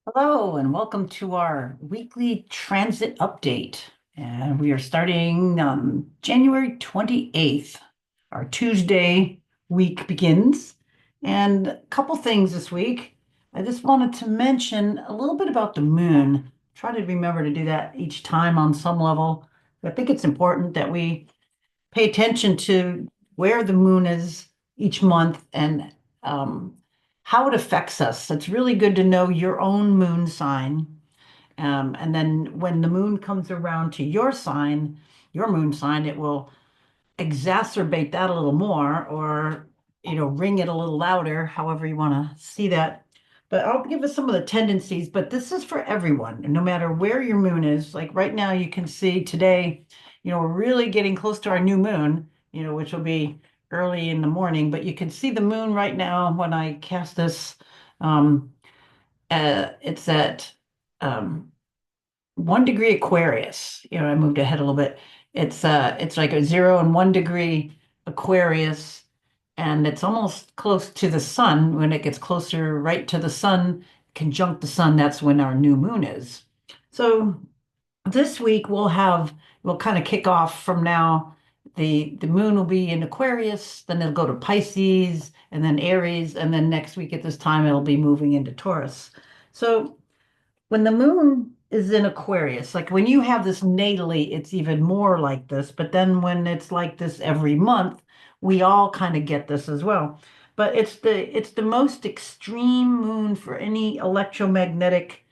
Hello, and welcome to our weekly transit update. And we are starting on January 28th. Our Tuesday week begins. And a couple things this week. I just wanted to mention a little bit about the moon. Try to remember to do that each time on some level. I think it's important that we pay attention to where the moon is each month and um, how it affects us. It's really good to know your own moon sign. And then when the moon comes around to your sign, your moon sign, it will exacerbate that a little more or, ring it a little louder, however you want to see that. But I'll give us some of the tendencies, but this is for everyone, no matter where your moon is. Like right now, you can see today, we're really getting close to our new moon, which will be early in the morning, but you can see the moon right now when I cast this. Um, it's at um, 1 degree Aquarius. I moved ahead a little bit. It's like a 0 and 1 degree Aquarius, and it's almost close to the sun. When it gets closer right to the sun, conjunct the sun, that's when our new moon is. So this week we'll kind of kick off from now. The moon will be in Aquarius, then it'll go to Pisces, and then Aries, and then next week at this time it'll be moving into Taurus. So when the moon is in Aquarius, like when you have this natally, it's even more like this. But then when it's like this every month, we all kind of get this as well. But it's the most extreme moon for any electromagnetic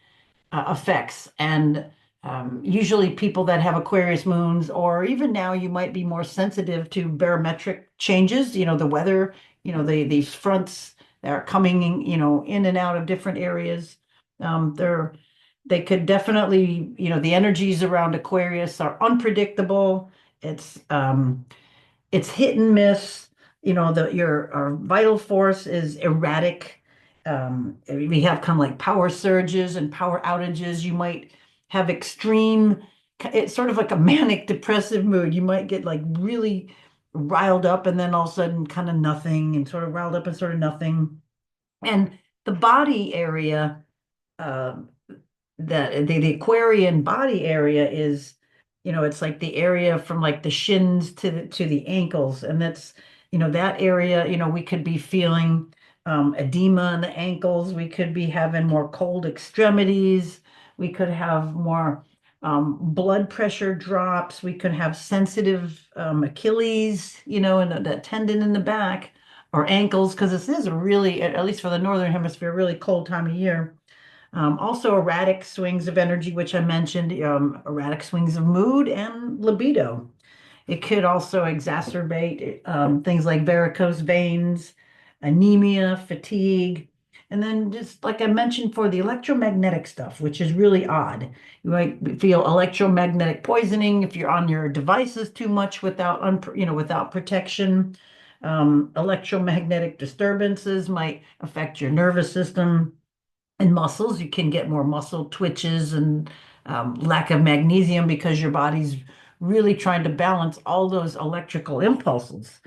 effects. And usually people that have Aquarius moons, or even now you might be more sensitive to barometric changes, the weather, these fronts that are coming, in and out of different areas. They could definitely, the energies around Aquarius are unpredictable. It's hit and miss. Your our vital force is erratic. We have kind of like power surges and power outages. You might have extreme, it's sort of like a manic depressive mood. You might get like really riled up and then all of a sudden kind of nothing and sort of riled up and sort of nothing. And the body area, uh, the Aquarian body area is, it's like the area from like the shins to the ankles, and that's, that area, we could be feeling edema in the ankles, we could be having more cold extremities, we could have more blood pressure drops, we could have sensitive Achilles, and that tendon in the back, or ankles, because this is a really, at least for the northern hemisphere, really cold time of year. Also erratic swings of energy, which I mentioned, erratic swings of mood and libido. It could also exacerbate things like varicose veins, anemia, fatigue, and then just like I mentioned for the electromagnetic stuff, which is really odd. You might feel electromagnetic poisoning if you're on your devices too much without protection. Electromagnetic disturbances might affect your nervous system and muscles. You can get more muscle twitches and lack of magnesium because your body's really trying to balance all those electrical impulses.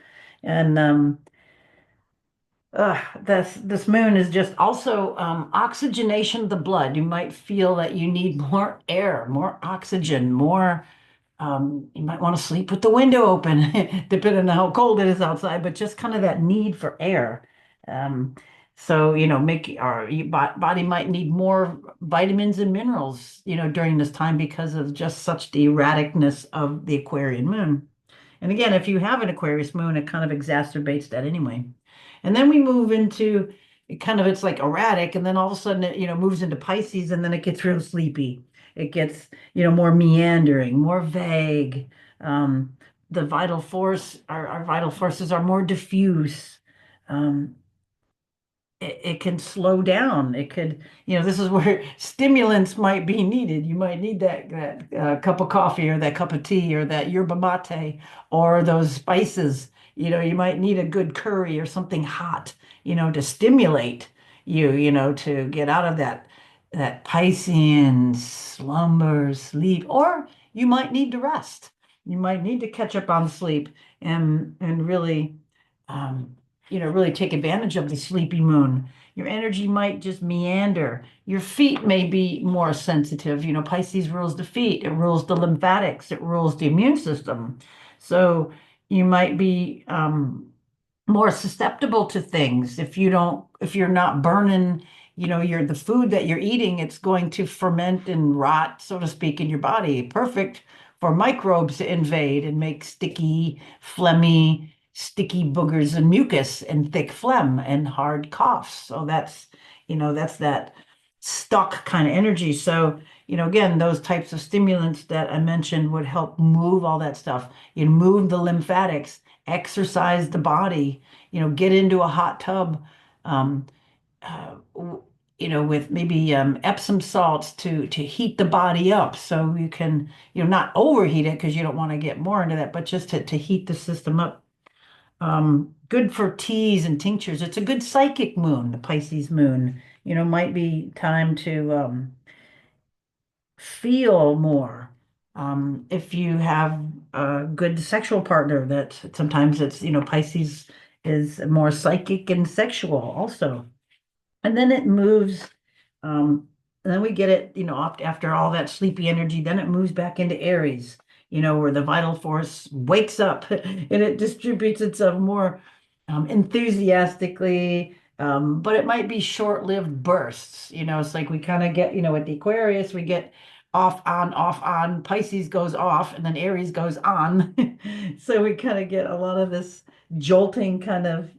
And this moon is just also oxygenation of the blood. You might feel that you need more air, more oxygen, more. You might want to sleep with the window open, depending on how cold it is outside, but just kind of that need for air. Um, so, make our body might need more vitamins and minerals, during this time because of just such the erraticness of the Aquarian moon. And again, if you have an Aquarius moon, it kind of exacerbates that anyway. And then we move into it's like erratic, and then all of a sudden it, moves into Pisces, and then it gets real sleepy. It gets, more meandering, more vague. The vital force, our vital forces are more diffuse. Um, it can slow down. It could, this is where stimulants might be needed. You might need that cup of coffee or that cup of tea or that yerba mate or those spices. You might need a good curry or something hot, to stimulate you, to get out of that Piscean slumber, sleep, or you might need to rest. You might need to catch up on sleep and really um, really take advantage of the sleepy moon. your energy might just meander. Your feet may be more sensitive. Pisces rules the feet, it rules the lymphatics, it rules the immune system. So you might be more susceptible to things if you're not burning, the food that you're eating, it's going to ferment and rot, so to speak, in your body. Perfect for microbes to invade and make sticky boogers and mucus and thick phlegm and hard coughs. So that's that stuck kind of energy. So, again, those types of stimulants that I mentioned would help move all that stuff. You move the lymphatics, exercise the body, get into a hot tub, um, uh, with maybe Epsom salts to heat the body up, so you can, not overheat it because you don't want to get more into that, but just to heat the system up. Good for teas and tinctures. It's a good psychic moon, the Pisces moon. Might be time to feel more. If you have a good sexual partner, that sometimes it's, Pisces is more psychic and sexual also. And then it moves, and then we get it, after all that sleepy energy, then it moves back into Aries, where the vital force wakes up and it distributes itself more enthusiastically. But it might be short-lived bursts. It's like we kind of get, with the Aquarius, we get off on, off on. Pisces goes off, and then Aries goes on. So we kind of get a lot of this jolting kind of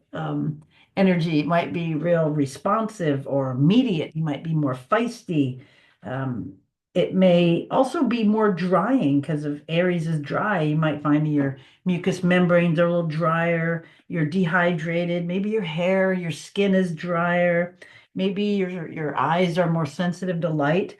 energy. It might be real responsive or immediate. You might be more feisty. Um, it may also be more drying because if Aries is dry, you might find your mucous membranes are a little drier. You're dehydrated. Maybe your hair, your skin is drier. Maybe your eyes are more sensitive to light.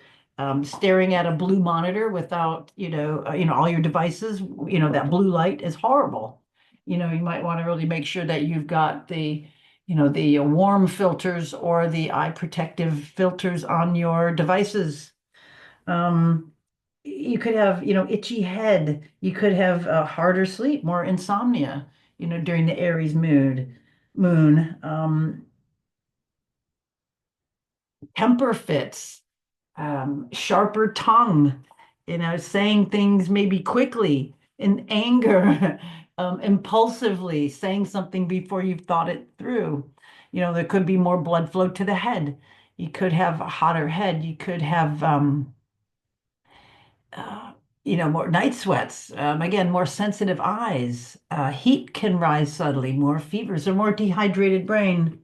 Staring at a blue monitor without, all your devices, that blue light is horrible. You might want to really make sure that you've got the warm filters or the eye protective filters on your devices. Um, you could have, itchy head. You could have harder sleep, more insomnia, during the Aries moon. Temper fits, sharper tongue, saying things maybe quickly in anger, impulsively, saying something before you've thought it through. There could be more blood flow to the head. You could have a hotter head. You could have, uh, more night sweats. Again, more sensitive eyes. Heat can rise subtly, more fevers, or more dehydrated brain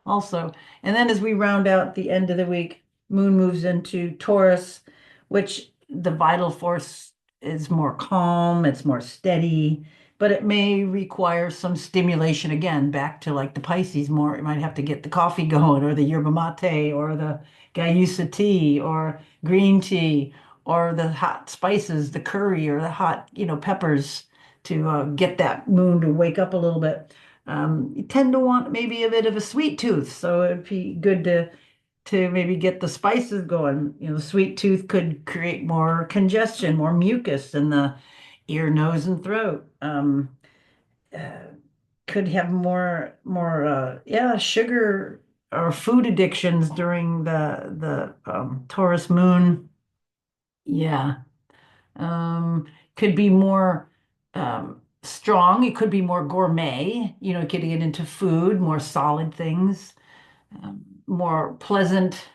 also. And then as we round out the end of the week, Moon moves into Taurus, which the vital force is more calm, it's more steady, but it may require some stimulation again, back to like the Pisces more. You might have to get the coffee going, or the yerba mate, or the guayusa tea, or green tea, or the hot spices, the curry, or the hot, peppers to get that moon to wake up a little bit. You tend to want maybe a bit of a sweet tooth, so it'd be good to maybe get the spices going. The sweet tooth could create more congestion, more mucus in the ear, nose, and throat. Uh, could have more yeah, sugar or food addictions during the Taurus moon. Yeah. Um, could be more strong. It could be more gourmet, getting it into food, more solid things, more pleasant,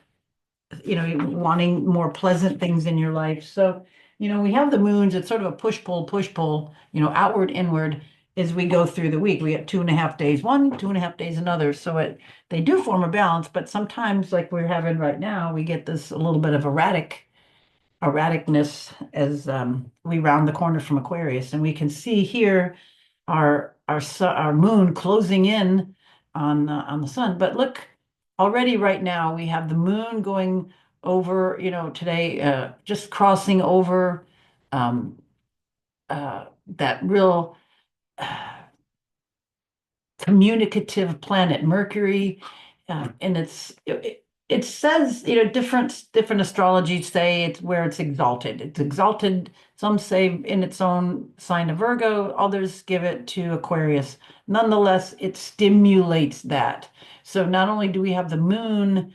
wanting more pleasant things in your life. So, we have the moons. It's sort of a push pull, outward, inward as we go through the week. We get 2.5 days one, 2.5 days another. So they do form a balance, but sometimes, like we're having right now, we get this a little bit of erraticness as we round the corner from Aquarius, and we can see here our moon closing in on the sun. But look, already right now we have the moon going over, today, just crossing over um, that real communicative planet, Mercury, and it says, different astrologies say it's where it's exalted. It's exalted, some say in its own sign of Virgo, others give it to Aquarius. Nonetheless, it stimulates that. So not only do we have the moon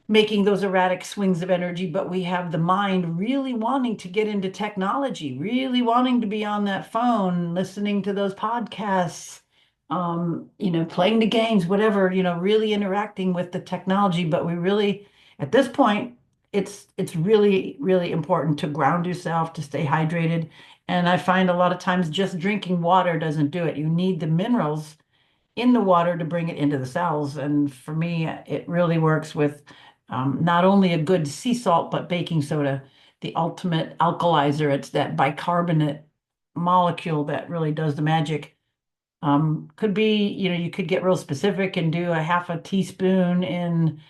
making those erratic swings of energy, but we have the mind really wanting to get into technology, really wanting to be on that phone, listening to those podcasts, playing the games, whatever, really interacting with the technology. But we really, at this point, it's really, really important to ground yourself, to stay hydrated. And I find a lot of times just drinking water doesn't do it. You need the minerals in the water to bring it into the cells. And for me, it really works with not only a good sea salt, but baking soda, the ultimate alkalizer. It's that bicarbonate molecule that really does the magic. Could be, you could get real specific and do a half a teaspoon in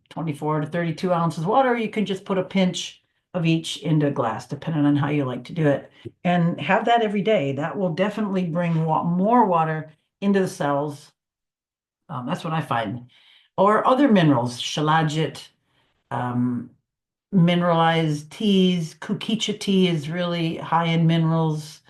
24 to 32 ounces of water. You can just put a pinch of each into a glass, depending on how you like to do it. And have that every day. That will definitely bring more water into the cells. That's what I find. Or other minerals, shilajit, um, mineralized teas. Kukicha tea is really high in minerals.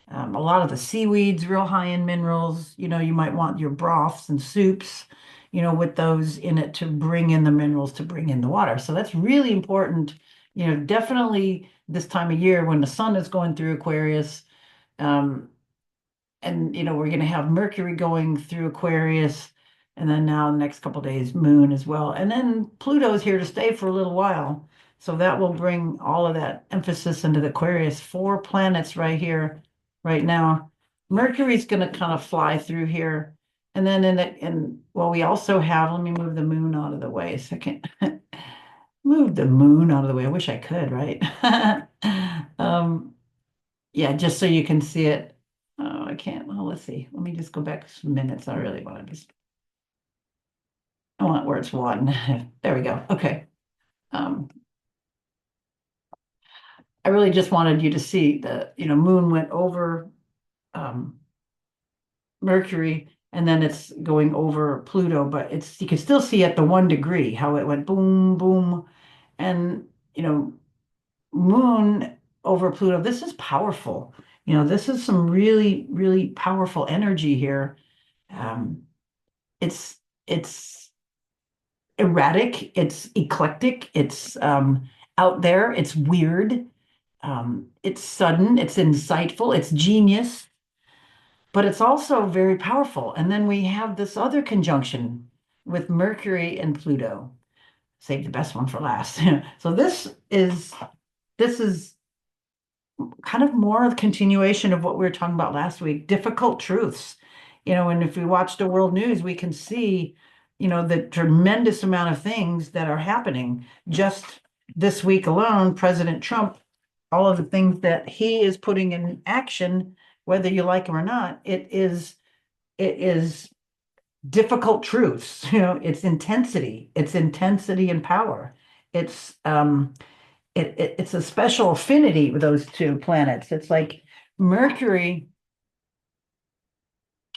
A lot of the seaweeds, real high in minerals. You might want your broths and soups, with those in it to bring in the minerals, to bring in the water. So that's really important. Definitely this time of year when the sun is going through Aquarius, um, and we're going to have Mercury going through Aquarius, and then now the next couple of days Moon as well, and then Pluto's here to stay for a little while. So that will bring all of that emphasis into the Aquarius. Four planets right here, right now. Mercury's going to kind of fly through here, and then well, we also have. Let me move the Moon out of the way a second. Move the Moon out of the way. I wish I could, right? um, yeah, just so you can see it. Oh, I can't. Well, let's see. Let me just go back some minutes. I really want to just, I want where it's one. There we go. Okay. Um, I really just wanted you to see the, moon went over um, Mercury and then it's going over Pluto, but you can still see at the 1 degree how it went boom, boom. And, you know, moon over Pluto, this is powerful. This is some really, really powerful energy here. Um, it's it's erratic, it's eclectic, it's out there, it's weird, it's sudden, it's insightful, it's genius, but it's also very powerful. And then we have this other conjunction with Mercury and Pluto. Save the best one for last. So this is kind of more of a continuation of what we were talking about last week, difficult truths. And if we watch the world news, we can see, the tremendous amount of things that are happening. Just this week alone, President Trump, all of the things that he is putting in action, whether you like him or not, it is difficult truths. It's intensity and power. It's it's a special affinity with those two planets. It's like Mercury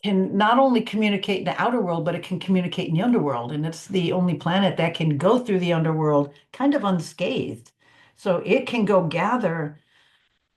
can not only communicate in the outer world, but it can communicate in the underworld. And it's the only planet that can go through the underworld kind of unscathed. So it can go gather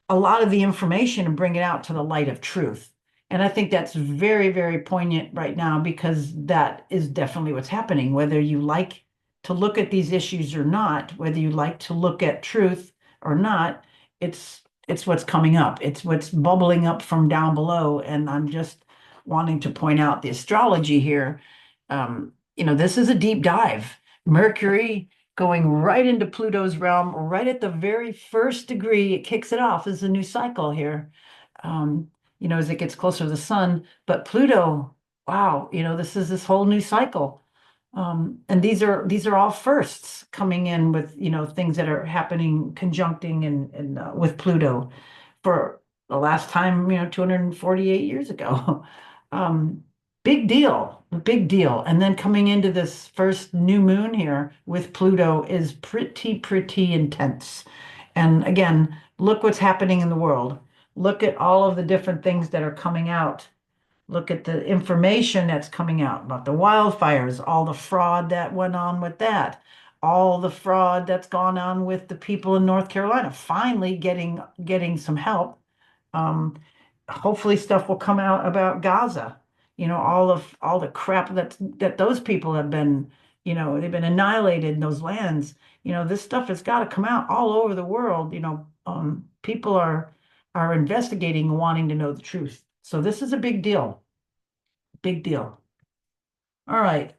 a lot of the information and bring it out to the light of truth. And I think that's very, very poignant right now because that is definitely what's happening. Whether you like to look at these issues or not, whether you like to look at truth or not, it's what's coming up. It's what's bubbling up from down below. And I'm just wanting to point out the astrology here. This is a deep dive. Mercury going right into Pluto's realm, right at the very first degree. It kicks it off as a new cycle here, as it gets closer to the sun. But Pluto, wow, this is this whole new cycle. And these are all firsts coming in with, things that are happening, conjuncting and with Pluto for the last time, 248 years ago. Um, Big deal, big deal. And then coming into this first new moon here with Pluto is pretty, pretty intense. And again, look what's happening in the world. Look at all of the different things that are coming out. Look at the information that's coming out about the wildfires, all the fraud that went on with that, all the fraud that's gone on with the people in North Carolina finally getting some help. Um, Hopefully stuff will come out about Gaza. All the crap that those people have been, they've been annihilated in those lands. This stuff has got to come out all over the world. People are investigating and wanting to know the truth. So this is a big deal. Big deal. All right.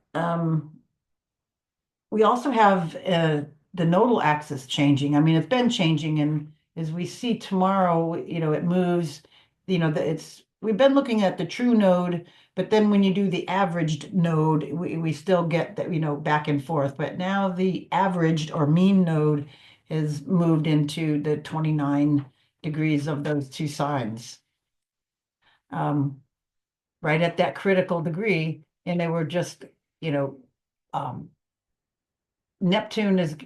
We also have the nodal axis changing. I mean, it's been changing, and as we see tomorrow, it moves. It's we've been looking at the true node, but then when you do the averaged node, we still get that, back and forth. But now the averaged or mean node has moved into the 29 degrees of those two signs, right at that critical degree, and they were just, you know, um, Neptune is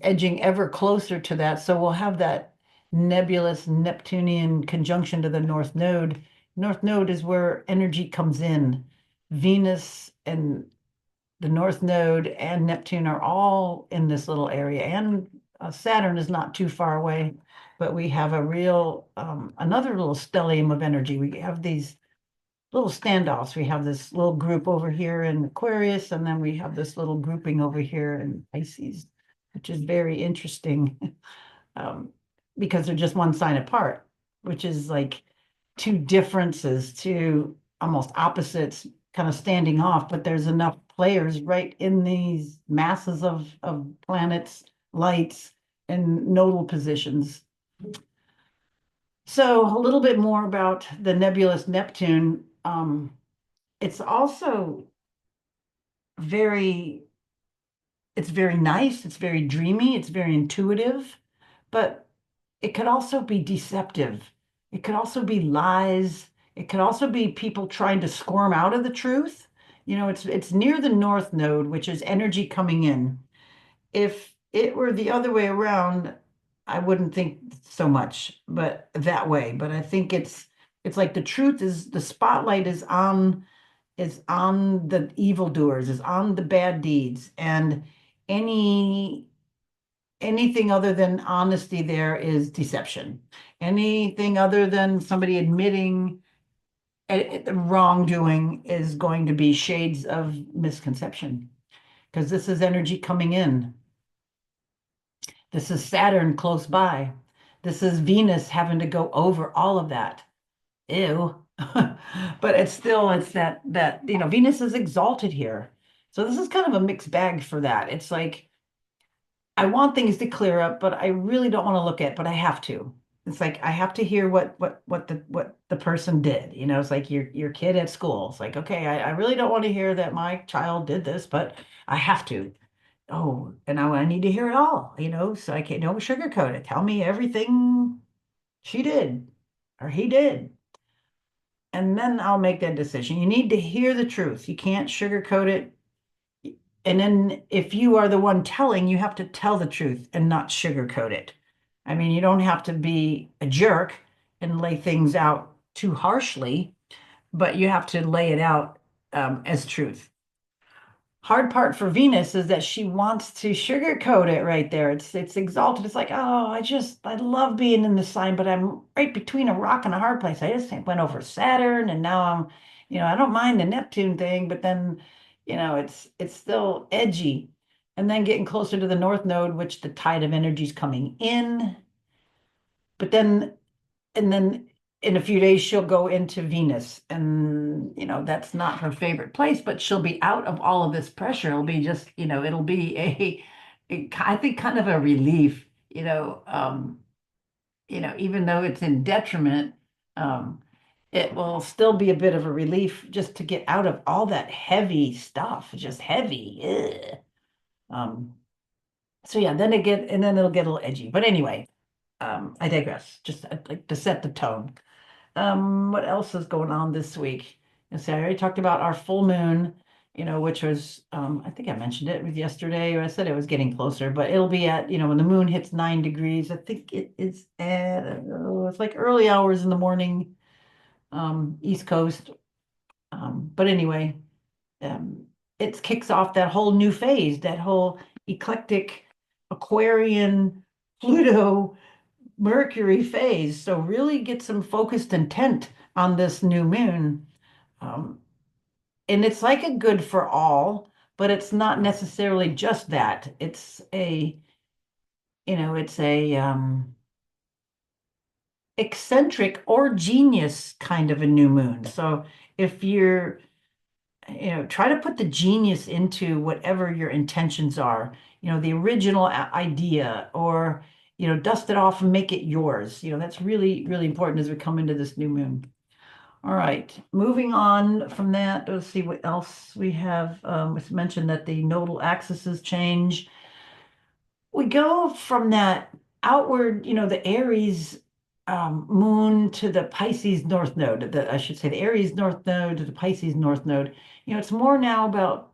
edging ever closer to that. So we'll have that nebulous Neptunian conjunction to the North Node. North Node is where energy comes in. Venus and the North Node and Neptune are all in this little area, and Saturn is not too far away. But we have another little stellium of energy. We have these little standoffs. We have this little group over here in Aquarius, and then we have this little grouping over here in Pisces, which is very interesting um, because they're just one sign apart, which is like two differences, two almost opposites kind of standing off, but there's enough players right in these masses of planets, lights, and nodal positions. So a little bit more about the nebulous Neptune. It's also very, it's very nice, it's very dreamy, it's very intuitive, but it could also be deceptive. It could also be lies. It could also be people trying to squirm out of the truth. It's near the North Node, which is energy coming in. If it were the other way around, I wouldn't think so much, but that way. But I think it's like the truth is the spotlight is on the evildoers, is on the bad deeds, and any anything other than honesty there is deception. Anything other than somebody admitting wrongdoing is going to be shades of misconception because this is energy coming in. This is Saturn close by. This is Venus having to go over all of that. Ew. But it's that Venus is exalted here. So this is kind of a mixed bag for that. It's like I want things to clear up, but I really don't want to look at, but I have to. It's like I have to hear what the person did. It's like your kid at school. It's like, okay, I really don't want to hear that my child did this, but I have to. Oh, and I need to hear it all, so I can't don't sugarcoat it. Tell me everything she did or he did. And then I'll make that decision. You need to hear the truth. You can't sugarcoat it. And then if you are the one telling, you have to tell the truth and not sugarcoat it. I mean, you don't have to be a jerk and lay things out too harshly, but you have to lay it out as truth. Hard part for Venus is that she wants to sugarcoat it right there. It's exalted. It's like, oh, I love being in the sign, but I'm right between a rock and a hard place. I just went over Saturn, and now I don't mind the Neptune thing, but then, it's still edgy. And then getting closer to the North Node, which the tide of energy is coming in. But then and then in a few days she'll go into Venus, and that's not her favorite place, but she'll be out of all of this pressure. It'll be just, it'll be I think kind of a relief, even though it's in detriment, um, it will still be a bit of a relief just to get out of all that heavy stuff, just heavy. Ugh. So yeah, and then it'll get a little edgy. But anyway, I digress. Just like to set the tone. What else is going on this week? And so I already talked about our full moon, which was, I think I mentioned it with yesterday, or I said it was getting closer, but it'll be at, when the moon hits 9 degrees. I think it is at, it's like early hours in the morning. East Coast. But anyway, um, it kicks off that whole new phase, that whole eclectic Aquarian Pluto Mercury phase. So really get some focused intent on this new moon. Um, and it's like a good for all, but it's not necessarily just that. It's a eccentric or genius kind of a new moon. So if you're, try to put the genius into whatever your intentions are, the original idea, or, dust it off and make it yours. That's really, really important as we come into this new moon. All right, moving on from that, let's see what else we have. It's mentioned that the nodal axes change. We go from that outward, the Aries moon to the Pisces north node. I should say the Aries north node to the Pisces north node. It's more now about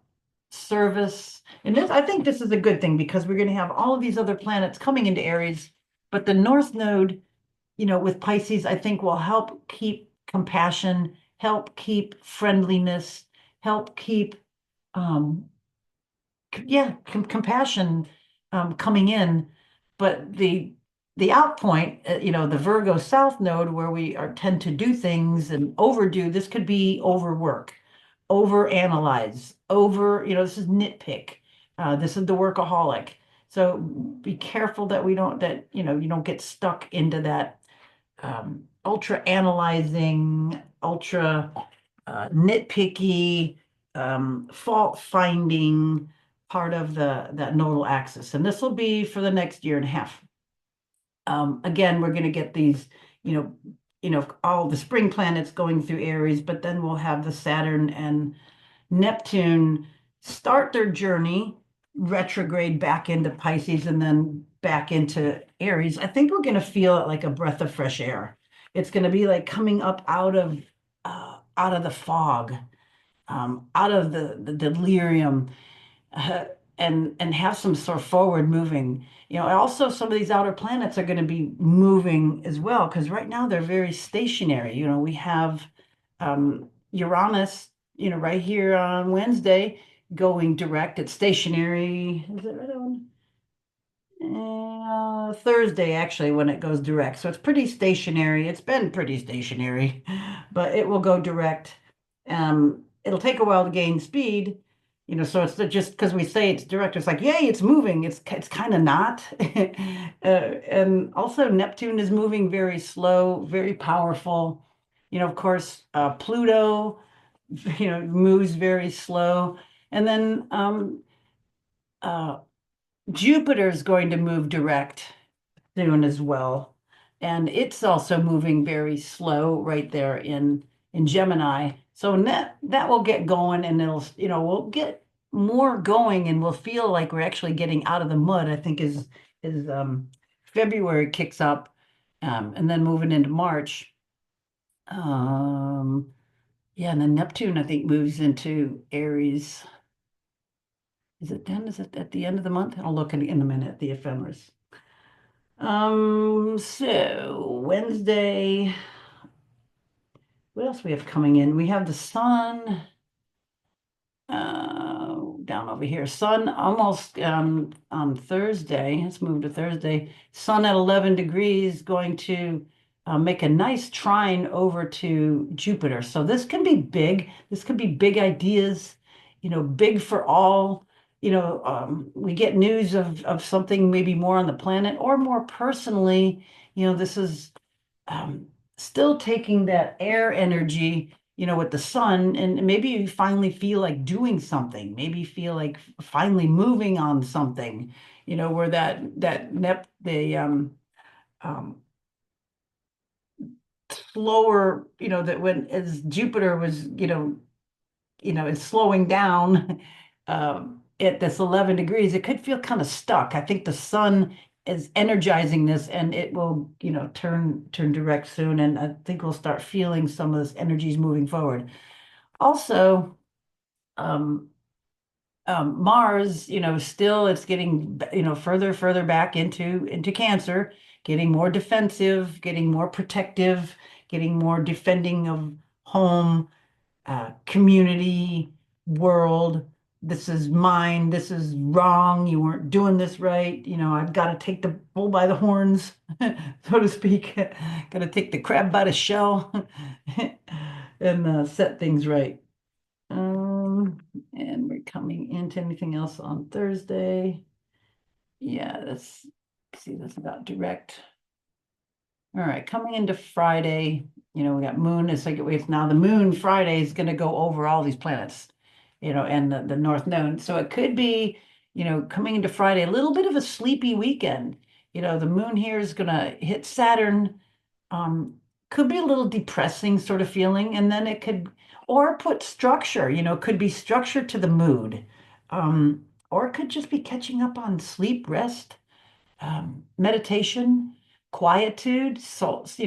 service. And I think this is a good thing because we're going to have all of these other planets coming into Aries, but the north node, with Pisces, I think will help keep compassion, help keep friendliness, help keep um, yeah, compassion coming in, but the out point, the Virgo South node where we are tend to do things and overdo. This could be overwork, overanalyze, this is nitpick. This is the workaholic. So be careful that we don't that you don't get stuck into that ultra analyzing, ultra nitpicky, fault finding part of the that nodal axis. And this will be for the next year and a half. Again, we're going to get these, all the spring planets going through Aries, but then we'll have the Saturn and Neptune start their journey retrograde back into Pisces and then back into Aries. I think we're going to feel it like a breath of fresh air. It's going to be like coming up out of the fog, out of the delirium, uh, and have some sort of forward moving. Also some of these outer planets are going to be moving as well because right now they're very stationary. We have Uranus, right here on Wednesday going direct. It's stationary. Is it right on? Thursday, actually, when it goes direct. So it's pretty stationary. It's been pretty stationary, but it will go direct. It'll take a while to gain speed, so it's just because we say it's direct, it's like, yay, it's moving. It's kind of not. And also Neptune is moving very slow, very powerful. Of course, Pluto, moves very slow. And then uh, Jupiter is going to move direct soon as well. And it's also moving very slow right there in Gemini. So that will get going and we'll get more going and we'll feel like we're actually getting out of the mud, I think is February kicks up and then moving into March. Um yeah, and then Neptune I think moves into Aries. Is it then? Is it at the end of the month? I'll look in a minute at the ephemeris. So Wednesday, what else we have coming in? We have the sun down over here. Sun almost on Thursday. Let's move to Thursday. Sun at 11 degrees going to make a nice trine over to Jupiter. So this can be big. This could be big ideas, big for all. We get news of something maybe more on the planet or more personally. This is um, still taking that air energy, with the sun, and maybe you finally feel like doing something, maybe you feel like finally moving on something, where that nep the um, slower, that when as Jupiter was, is slowing down at this 11 degrees, it could feel kind of stuck. I think the sun is energizing this and it will, turn direct soon. And I think we'll start feeling some of this energies moving forward. Also, um, Mars, still it's getting, further back into Cancer, getting more defensive, getting more protective, getting more defending of home, community, world. This is mine. This is wrong. You weren't doing this right. I've got to take the bull by the horns, so to speak. Got to take the crab by the shell and set things right. And we're coming into anything else on Thursday. Yeah, that's about direct. All right, coming into Friday, we got moon. It's now the moon Friday is going to go over all these planets, and the North Node. So it could be, coming into Friday, a little bit of a sleepy weekend. The moon here is going to hit Saturn. Um, could be a little depressing sort of feeling, and then or put structure, could be structure to the mood, or it could just be catching up on sleep, rest, meditation, quietude, solace.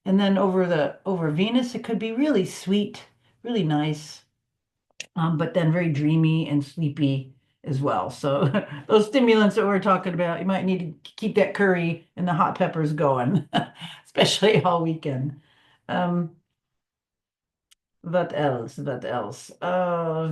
And then over Venus, it could be really sweet, really nice, but then very dreamy and sleepy as well. So those stimulants that we're talking about, you might need to keep that curry and the hot peppers going, especially all weekend. Um, what else? What else?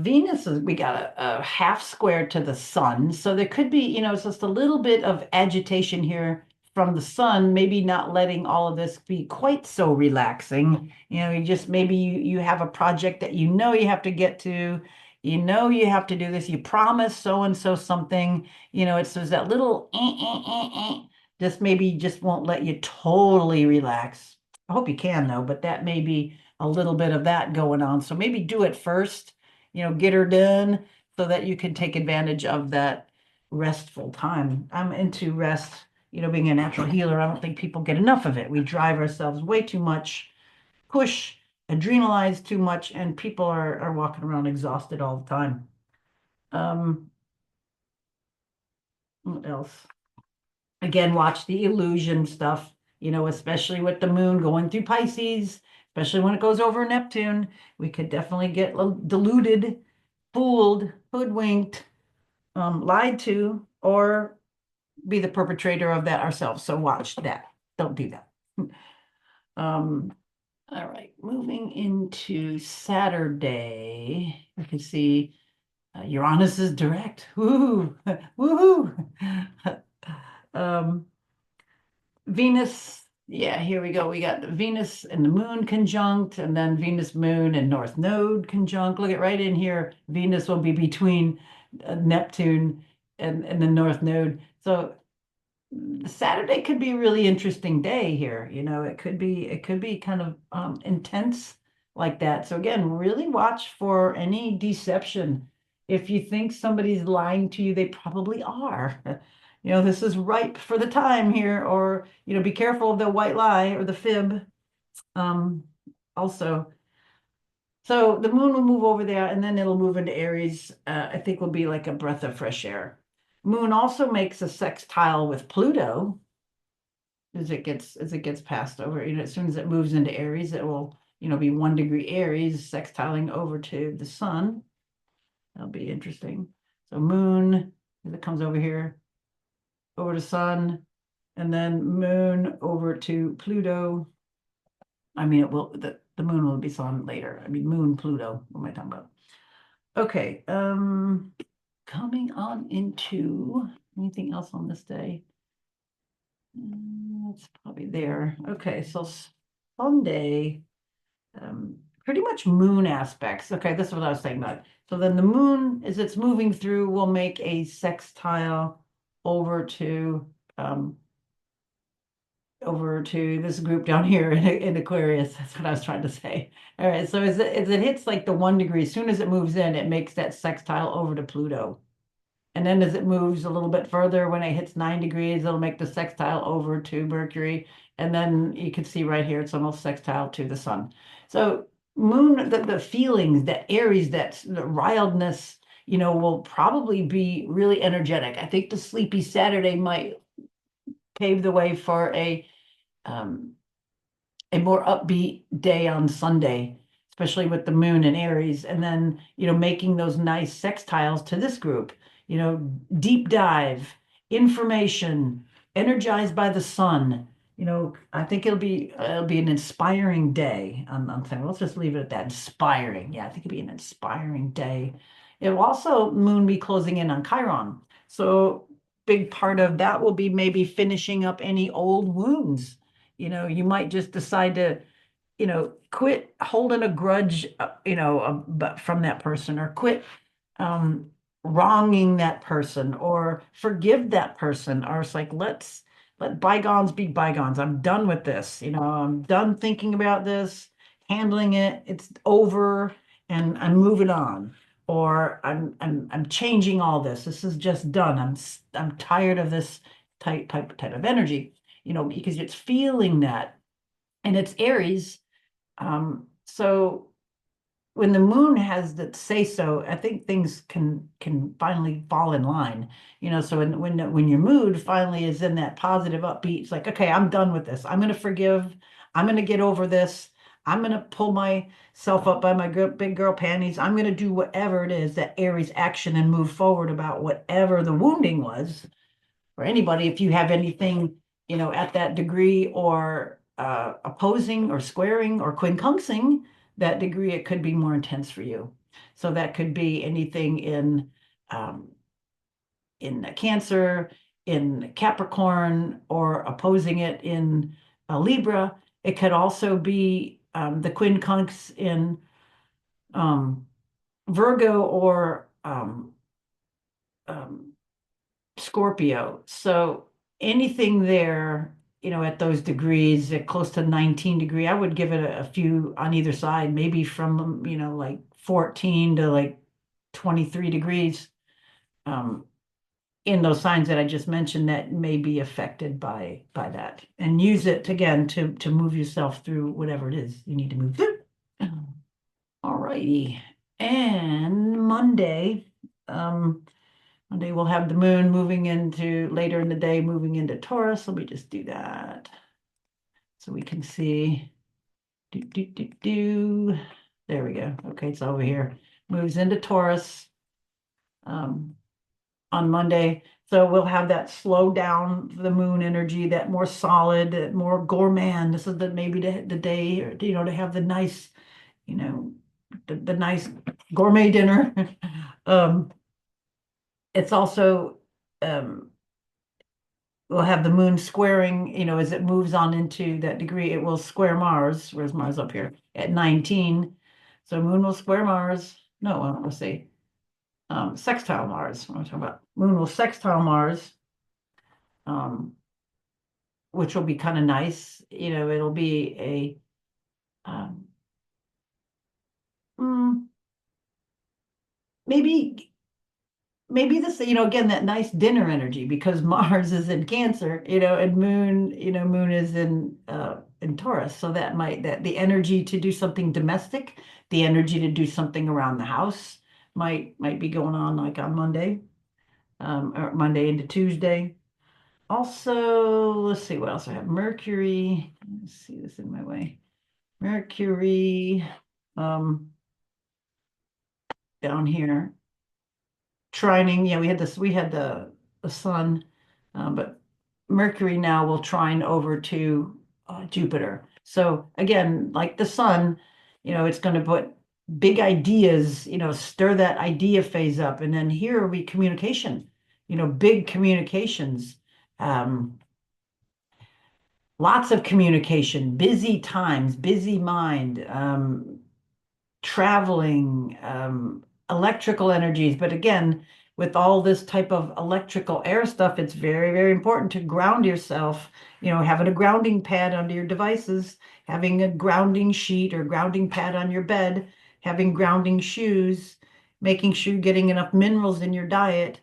Venus we got a half square to the sun. So there could be, it's just a little bit of agitation here from the sun, maybe not letting all of this be quite so relaxing. You just maybe you have a project that you have to get to, you have to do this, you promise so and so something, it's there's that little just maybe just won't let you totally relax. I hope you can though, but that may be a little bit of that going on. So maybe do it first, get her done so that you can take advantage of that restful time. I'm into rest, being a natural healer. I don't think people get enough of it. We drive ourselves way too much, push, adrenalize too much, and people are walking around exhausted all the time. Um, what else? Again, watch the illusion stuff, especially with the moon going through Pisces, especially when it goes over Neptune. We could definitely get deluded, fooled, hoodwinked, lied to, or be the perpetrator of that ourselves. So watch that. Don't do that. All right, moving into Saturday, you can see Uranus is direct. Woohoo! Woohoo! um, Venus, yeah, here we go. We got Venus and the moon conjunct, and then Venus, moon, and North Node conjunct. Look at right in here. Venus will be between Neptune and the North Node. So Saturday could be a really interesting day here. It could be kind of intense like that. So again, really watch for any deception. If you think somebody's lying to you, they probably are. This is ripe for the time here, or be careful of the white lie or the fib. Um, also, so the moon will move over there, and then it'll move into Aries. I think will be like a breath of fresh air. Moon also makes a sextile with Pluto as it gets passed over. As soon as it moves into Aries, it will, be 1 degree Aries, sextiling over to the sun. That'll be interesting. So moon, as it comes over here, over to sun, and then moon over to Pluto. I mean, the moon will be sun later. I mean, moon, Pluto. What am I talking about? Okay. Coming on into anything else on this day? That's probably there. Okay, so Sunday, pretty much moon aspects. Okay, this is what I was saying about. So then the moon, as it's moving through, will make a sextile over to this group down here in Aquarius. That's what I was trying to say. All right, so as it hits like the 1 degree, as soon as it moves in, it makes that sextile over to Pluto. And then as it moves a little bit further, when it hits 9 degrees, it'll make the sextile over to Mercury. And then you can see right here, it's almost sextile to the sun. So moon, the feelings, that Aries, the riledness, will probably be really energetic. I think the sleepy Saturday might pave the way for um, a more upbeat day on Sunday, especially with the moon in Aries, and then, making those nice sextiles to this group, deep dive, information, energized by the sun, I think it'll be an inspiring day. I'm saying, let's just leave it at that. Inspiring. Yeah, I think it'll be an inspiring day. It will also moon be closing in on Chiron. So big part of that will be maybe finishing up any old wounds. You might just decide to quit holding a grudge, but from that person, or quit um, wronging that person, or forgive that person, or it's like, let bygones be bygones. I'm done with this. I'm done thinking about this, handling it. It's over, and I'm moving on. Or I'm changing all this. This is just done. I'm tired of this type of energy, because it's feeling that, and it's Aries. So when the moon has that say so, I think things can finally fall in line. So when your mood finally is in that positive upbeat, it's like, okay, I'm done with this. I'm going to forgive. I'm going to get over this. I'm going to pull myself up by my big girl panties. I'm going to do whatever it is, that Aries action, and move forward about whatever the wounding was, or anybody, if you have anything, at that degree, or opposing or squaring or quincunxing that degree, it could be more intense for you. So that could be anything um, in Cancer, in Capricorn, or opposing it in Libra. It could also be the quincunx in um, Virgo, or um, Scorpio. So anything there, at those degrees, at close to 19 degree, I would give it a few on either side, maybe from, like 14 to like 23 degrees, um, in those signs that I just mentioned, that may be affected by that. And use it again to move yourself through whatever it is you need to move through. All righty. And um, Monday we'll have the moon moving into later in the day, moving into Taurus. Let me just do that so we can see. Do, do, do, do. There we go. Okay, it's over here. Moves into Taurus um, on Monday. So we'll have that slow down the moon energy, that more solid, more gourmand. This is maybe the day, or, to have the nice, you know, the nice gourmet dinner. um, it's also um, we'll have the moon squaring, as it moves on into that degree, it will square Mars. Where's Mars? Up here at 19. So moon will square Mars. No, let's see. Sextile Mars. What am I talking about? Moon will sextile Mars, um, which will be kind of nice. It'll be mm, maybe this, again, that nice dinner energy, because Mars is in Cancer, and Moon is in Taurus. So that the energy to do something domestic, the energy to do something around the house might be going on, like on Monday, or Monday into Tuesday. Also, let's see what else I have. Mercury. Let's see this in my way. Mercury, um, down here. Trining, yeah, we had the sun, but Mercury now will trine over to Jupiter. So again, like the sun, it's going to put big ideas, stir that idea phase up. And then here we communication, big communications, um, lots of communication, busy times, busy mind, traveling, electrical energies. But again, with all this type of electrical air stuff, it's very, very important to ground yourself, having a grounding pad under your devices, having a grounding sheet or grounding pad on your bed, having grounding shoes, making sure you're getting enough minerals in your diet.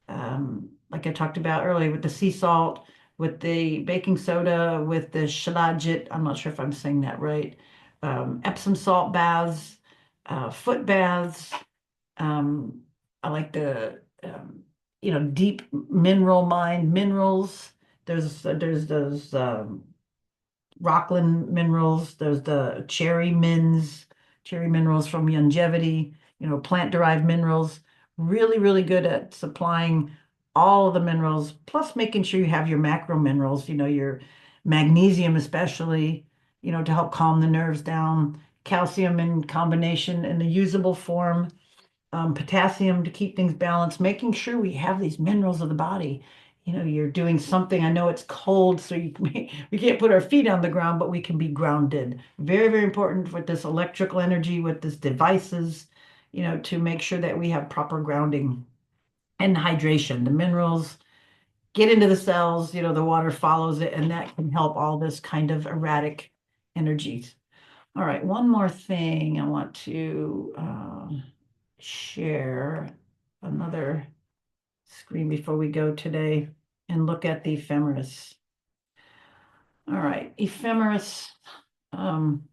Like I talked about earlier, with the sea salt, with the baking soda, with the shilajit, I'm not sure if I'm saying that right, Epsom salt baths, foot baths. Um, I like the deep mineral mine minerals. There's those Rockland minerals. There's the cherry minerals from longevity. Plant-derived minerals. Really, really good at supplying all of the minerals, plus making sure you have your macro minerals. Your magnesium especially, to help calm the nerves down, calcium in combination in the usable form, potassium to keep things balanced, making sure we have these minerals of the body. You're doing something. I know it's cold, so we can't put our feet on the ground, but we can be grounded. Very, very important with this electrical energy, with this devices, to make sure that we have proper grounding and hydration. The minerals get into the cells, the water follows it, and that can help all this kind of erratic energies. All right, one more thing I want to share another screen before we go today and look at the ephemeris. All right, ephemeris. Um,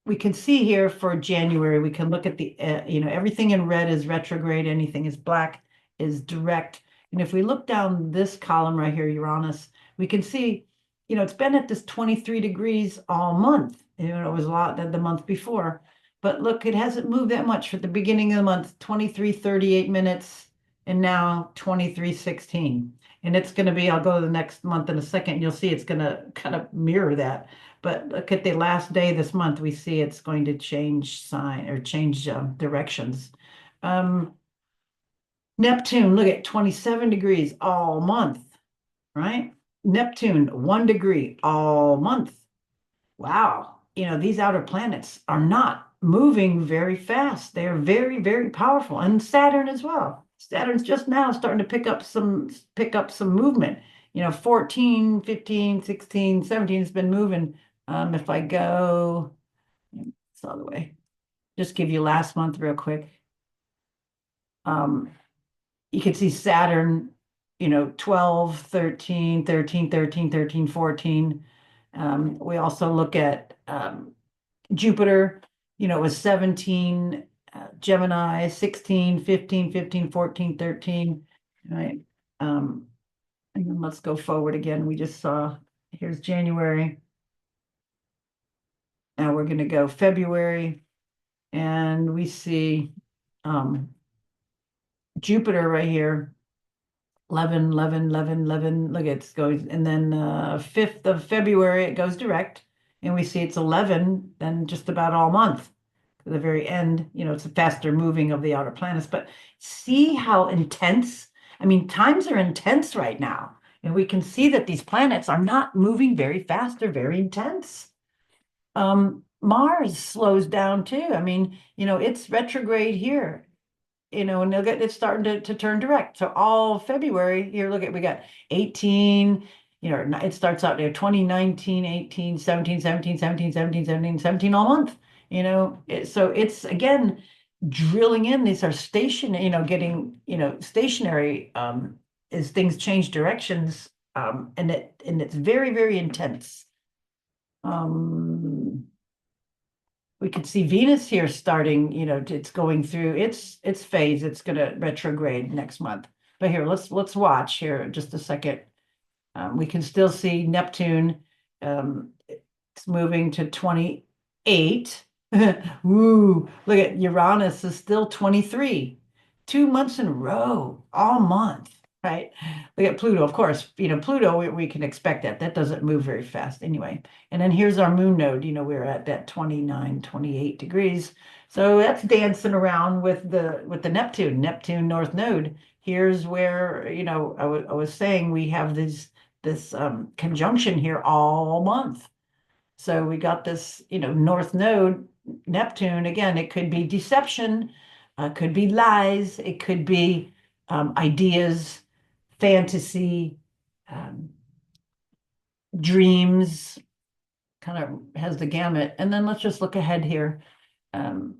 we can see here for January, we can look at the, everything in red is retrograde, anything is black is direct. And if we look down this column right here, Uranus, we can see, it's been at this 23 degrees all month. It was a lot the month before. But look, it hasn't moved that much for the beginning of the month, 23:38 minutes, and now 23:16. And it's going to be, I'll go to the next month in a second, and you'll see it's going to kind of mirror that. But look at the last day this month, we see it's going to change sign or change directions. Neptune, look at 27 degrees all month, right? Neptune, 1 degree all month. Wow. These outer planets are not moving very fast. They are very, very powerful. And Saturn as well. Saturn's just now starting to pick up some movement. 14, 15, 16, 17 has been moving. If I go this other way, just give you last month real quick. You can see Saturn, 12, 13, 13, 13, 13, 14. We also look at Jupiter, it was 17, Gemini, 16, 15, 15, 14, 13, right? And then let's go forward again. We just saw, here's January. Now we're going to go February, and we see Jupiter right here, 11, 11, 11, 11. Look, it's going, and then 5th of February, it goes direct, and we see it's 11, then just about all month. To the very end, it's a faster moving of the outer planets. But see how intense, I mean, times are intense right now. And we can see that these planets are not moving very fast. They're very intense. Mars slows down too. I mean, it's retrograde here, and it's starting to turn direct. So all February here, look at, we got 18, it starts out there 2019, 18, 17, 17, 17, 17, 17, 17 all month, so it's again drilling in. These are getting, stationary as things change directions. And it's very, very intense. We could see Venus here starting, it's going through its phase. It's going to retrograde next month. But here, let's watch here just a second. We can still see Neptune. It's moving to 28. Woo! Look at Uranus is still 23. 2 months in a row, all month, right? Look at Pluto, of course. Pluto, we can expect that. That doesn't move very fast anyway. And then here's our moon node. We're at that 29, 28 degrees. So that's dancing around with the Neptune North Node. Here's where, I was saying we have this conjunction here all month. So we got this, North Node, Neptune. Again, it could be deception, could be lies, it could be ideas, fantasy, dreams, kind of has the gamut. And then let's just look ahead here. And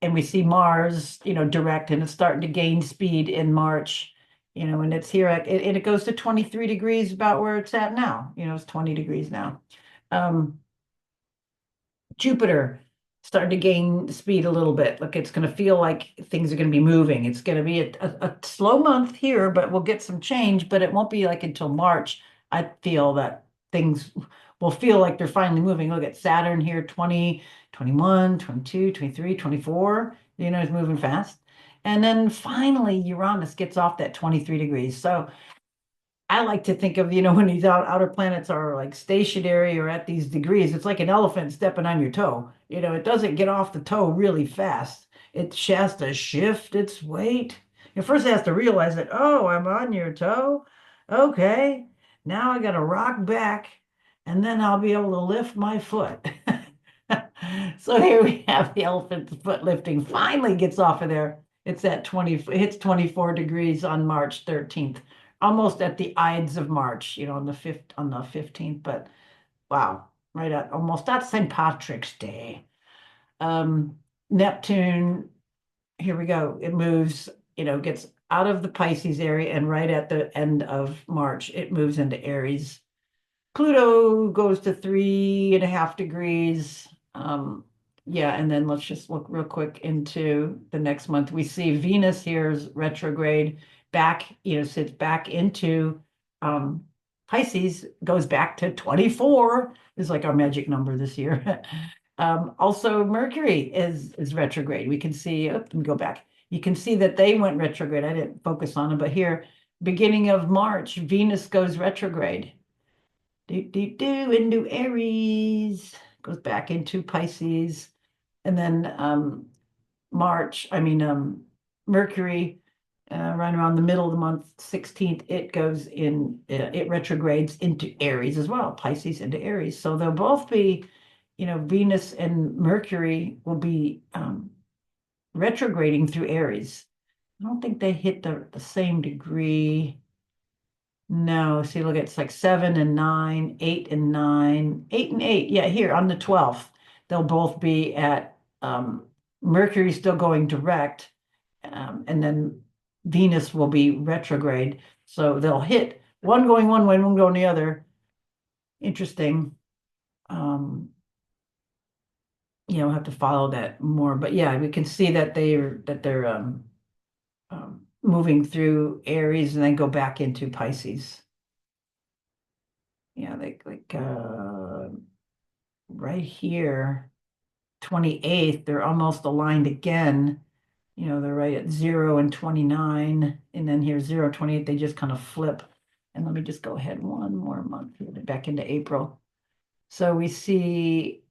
we see Mars, direct, and it's starting to gain speed in March, and it's here, and it goes to 23 degrees, about where it's at now. It's 20 degrees now. Jupiter starting to gain speed a little bit. Look, it's going to feel like things are going to be moving. It's going to be a slow month here, but we'll get some change, but it won't be like until March. I feel that things will feel like they're finally moving. Look at Saturn here, 20, 21, 22, 23, 24, it's moving fast. And then finally, Uranus gets off that 23 degrees. So I like to think of, when these outer planets are like stationary or at these degrees, it's like an elephant stepping on your toe. It doesn't get off the toe really fast. It has to shift its weight. It first has to realize that, oh, I'm on your toe. Okay, now I got to rock back and then I'll be able to lift my foot. So here we have the elephant's foot lifting finally gets off of there. It's at 20, it hits 24 degrees on March 13th, almost at the Ides of March, on the 15th, but wow, right at almost at St. Patrick's Day. Um, Neptune, here we go. It moves, gets out of the Pisces area, and right at the end of March, it moves into Aries. Pluto goes to 3.5 degrees. Yeah, and then let's just look real quick into the next month. We see Venus here is retrograde back, sits back into um, Pisces, goes back to 24, is like our magic number this year. Also, Mercury is retrograde. We can see, let me go back. You can see that they went retrograde. I didn't focus on them, but here, beginning of March, Venus goes retrograde. Into Aries, goes back into Pisces, and then Mercury, right around the middle of the month, 16th, it retrogrades into Aries as well, Pisces into Aries. So they'll both be, Venus and Mercury will be retrograding through Aries. I don't think they hit the same degree. No, see, look, it's like 7 and 9, 8 and 9, 8 and 8. Yeah, here on the 12th, they'll both be at Mercury still going direct, and then Venus will be retrograde. So they'll hit one going one way, one going the other. Interesting. Um, we'll have to follow that more. But yeah, we can see that they're moving through Aries and then go back into Pisces. Yeah, like right here, 28th, they're almost aligned again. They're right at 0 and 29. And then here, 0, 28, they just kind of flip. And let me just go ahead one more month here, back into April. So we see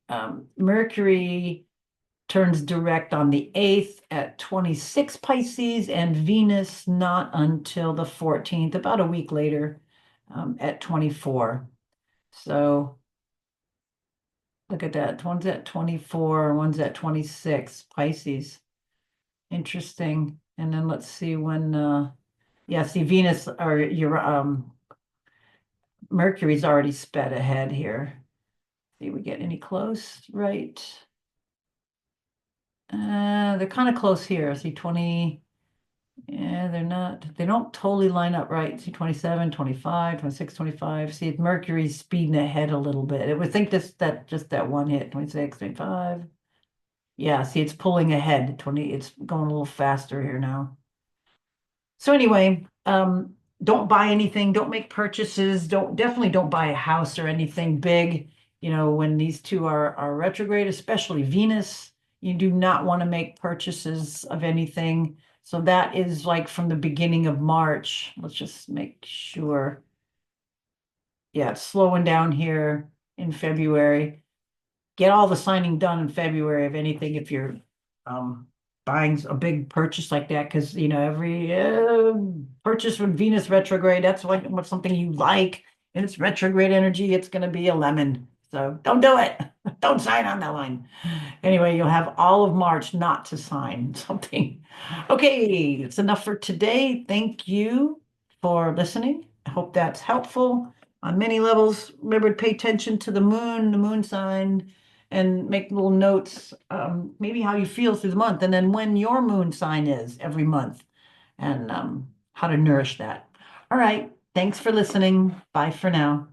Mercury turns direct on the 8th at 26 Pisces, and Venus not until the 14th, about a week later, at 24. So look at that. One's at 24, one's at 26, Pisces. Interesting. And then let's see when, yeah, see Venus or your Mercury's already sped ahead here. See, we get any close? Right. They're kind of close here. See 20. Yeah, they don't totally line up right. See 27, 25, 26, 25. See, Mercury's speeding ahead a little bit. It would think just that one hit, 26, 25. Yeah, see, it's pulling ahead. It's going a little faster here now. So anyway, don't buy anything, don't make purchases, definitely don't buy a house or anything big. When these two are retrograde, especially Venus, you do not want to make purchases of anything. So that is like from the beginning of March. Let's just make sure. Yeah, it's slowing down here in February. Get all the signing done in February of anything if you're um, buying a big purchase like that, because every purchase from Venus retrograde, that's like what's something you like, and it's retrograde energy, it's going to be a lemon. So don't do it. Don't sign on that one. Anyway, you'll have all of March not to sign something. Okay, it's enough for today. Thank you for listening. I hope that's helpful on many levels. Remember to pay attention to the moon sign, and make little notes, maybe how you feel through the month, and then when your moon sign is every month, and how to nourish that. All right. Thanks for listening. Bye for now.